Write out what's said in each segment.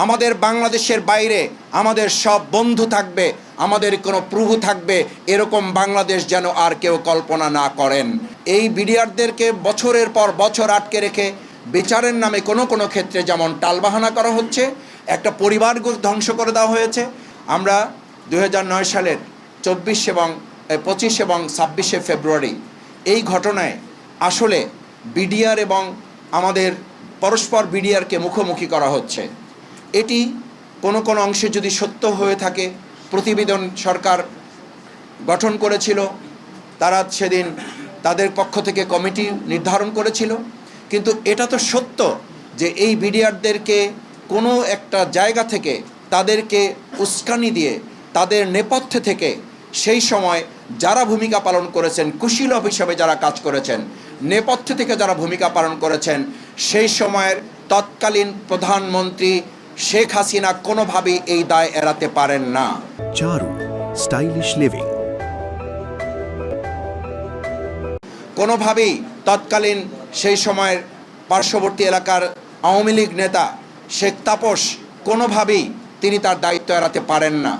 আমাদের বাংলাদেশের বাইরে আমাদের সব বন্ধু থাকবে, আমাদের কোনো প্রভু থাকবে, এরকম বাংলাদেশ যেন আর কেউ কল্পনা না করেন। এই বিডিআরদেরকে বছরের পর বছর আটকে রেখে বিচারের নামে কোনো ক্ষেত্রে যেমন টালবাহানা করা হচ্ছে, একটা পরিবার ধ্বংস করে দেওয়া হয়েছে। আমরা 2009 সালের 25 এবং 26 ফেব্রুয়ারি এই ঘটনায় আসলে বিডিআর এবং আমাদের পরস্পর বিডিআরকে মুখোমুখি করা হচ্ছে। এটি কোনো অংশে যদি সত্য হয়ে থাকে, প্রতিবেদন সরকার গঠন করেছিল, তারা সেদিন তাদের পক্ষ থেকে কমিটি নির্ধারণ করেছিল, কিন্তু এটা তো সত্য যে এই বিডিআরদেরকে কোনো একটা জায়গা থেকে তাদেরকে উস্কানি দিয়ে তাদের নেপথ্যে থেকে সেই সময় যারা ভূমিকা পালন করেছেন, কুশীলব হিসাবে যারা কাজ করেছেন, নেপথ্যে থেকে যারা ভূমিকা পালন করেছেন, সেই সময়ের তৎকালীন প্রধানমন্ত্রী শেখ হাসিনা কোনোভাবেই এই দায় এড়াতে পারেন না। চারু স্টাইলিশ লিভিং কোনোভাবেই তৎকালীন সেই সময়ের পার্শ্ববর্তী এলাকার আওয়ামী লীগ নেতা শেখ তাপস কোনোভাবেই তিনি তার দায়িত্ব এড়াতে পারেন না।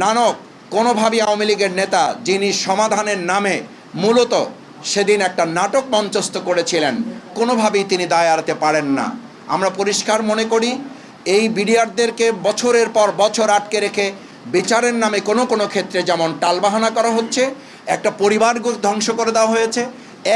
নানক কোনোভাবেই আওয়ামী লীগের নেতা, যিনি সমাধানের নামে মূলত সেদিন একটা নাটক মঞ্চস্থ করেছিলেন, কোনোভাবেই তিনি দায় এড়াতে পারেন না। আমরা পরিষ্কার মনে করি এই বিডিআরদেরকে বছরের পর বছর আটকে রেখে বিচারের নামে কোনো ক্ষেত্রে যেমন টালবাহানা করা হচ্ছে, একটা পরিবার ধ্বংস করে দেওয়া হয়েছে।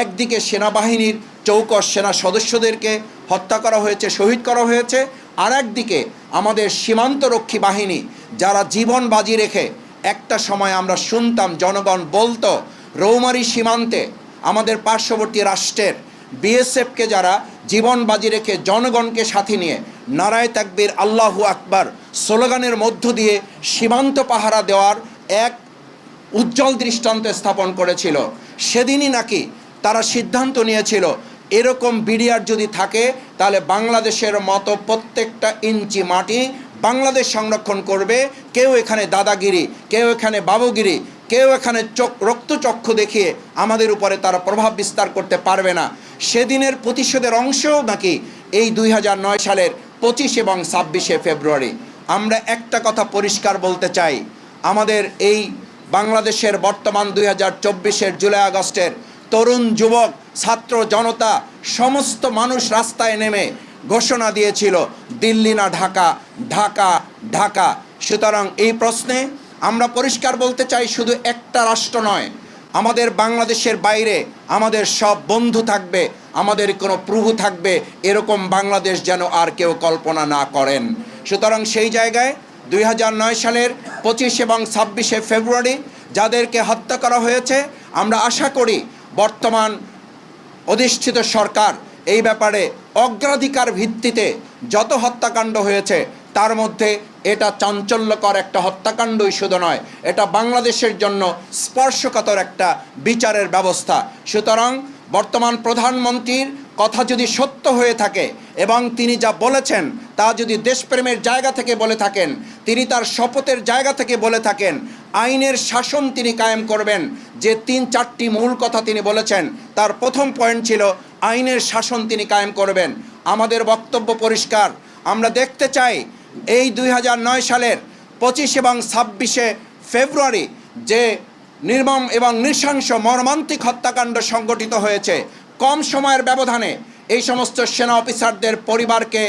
একদিকে সেনাবাহিনীর চৌকস সেনা সদস্যদেরকে হত্যা করা হয়েছে, শহীদ করা হয়েছে, আর একদিকে আমাদের সীমান্তরক্ষী বাহিনী যারা জীবন বাজি রেখে, একটা সময় আমরা শুনতাম জনগণ বলতো রৌমারী সীমান্তে আমাদের পার্শ্ববর্তী রাষ্ট্রের বিএসএফকে যারা জীবন বাজি রেখে জনগণকে সাথে নিয়ে নারায়ে তাকবীর আল্লাহু আকবার স্লোগানের মধ্য দিয়ে সীমান্ত পাহারা দেওয়ার এক উজ্জ্বল দৃষ্টান্ত স্থাপন করেছিল। সেদিনই নাকি তারা সিদ্ধান্ত নিয়েছিল এরকম বিডিআর যদি থাকে তাহলে বাংলাদেশের মতো প্রত্যেকটা ইঞ্চি মাটি বাংলাদেশ সংরক্ষণ করবে। কেউ এখানে দাদাগিরি, কেউ এখানে বাবুগিরি, কেউ এখানে রক্তচক্ষু দেখিয়ে আমাদের উপরে তারা প্রভাব বিস্তার করতে পারবে না। সেদিনের প্রতিশোধের অংশও নাকি এই 2009 সালের 25 এবং 26 ফেব্রুয়ারি। আমরা একটা কথা পরিষ্কার বলতে চাই, আমাদের এই বাংলাদেশের বর্তমান 2024-এর জুলাই আগস্টের তরুণ যুবক ছাত্র জনতা সমস্ত মানুষ রাস্তায় নেমে ঘোষণা দিয়েছিল দিল্লি না ঢাকা, ঢাকা ঢাকা। সুতরাং এই প্রশ্নে আমরা পরিষ্কার বলতে চাই, শুধু একটা রাষ্ট্র নয়, আমাদের বাংলাদেশের বাইরে আমাদের সব বন্ধু থাকবে, আমাদের কোনো প্রভু থাকবে, এরকম বাংলাদেশ যেন আর কেউ কল্পনা না করেন। সুতরাং সেই জায়গায় 2009 সালের 25 এবং 26 ফেব্রুয়ারি যাদেরকে হত্যা করা হয়েছে, আমরা আশা করি বর্তমান অধিষ্ঠিত সরকার এই ব্যাপারে অগ্রাধিকার ভিত্তিতে যত হত্যাকাণ্ড হয়েছে তার মধ্যে এটা চাঞ্চল্যকর একটা হত্যাকাণ্ডই শুধু নয়, এটা বাংলাদেশের জন্য স্পর্শকাতর একটা বিচারের ব্যবস্থা। সুতরাং বর্তমান প্রধানমন্ত্রীর কথা যদি সত্য হয়ে থাকে এবং তিনি যা বলেছেন তা যদি দেশপ্রেমের জায়গা থেকে বলে থাকেন, তিনি তার শপথের জায়গা থেকে বলে থাকেন, আইনের শাসন তিনি কায়েম করবেন, যে 3-4টি মূল কথা তিনি বলেছেন তার প্রথম পয়েন্ট ছিল আইনের শাসন তিনি কায়েম করবেন। আমাদের বক্তব্য পরিষ্কার, আমরা দেখতে চাই এই 2009 সালের 25 এবং 26 ফেব্রুয়ারি যে নির্মম এবং নৃশংস মর্মান্তিক হত্যাকাণ্ড সংগঠিত হয়েছে, কম সময়ের ব্যবধানে এই সমস্ত সেনা অফিসারদের পরিবারকে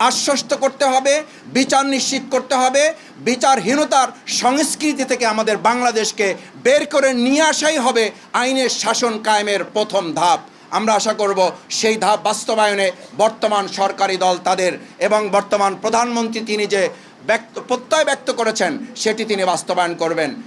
আশ্বস্ত করতে হবে, বিচার নিশ্চিত করতে হবে। বিচারহীনতার সংস্কৃতি থেকে আমাদের বাংলাদেশকে বের করে নিয়ে আসাই হবে আইনের শাসন কায়েমের প্রথম ধাপ। আমরা আশা করব সেই ধাপ বাস্তবায়নে বর্তমান সরকারি দল তাদের এবং বর্তমান প্রধানমন্ত্রী তিনি যে প্রত্যয় ব্যক্ত করেছেন সেটি তিনি বাস্তবায়ন করবেন।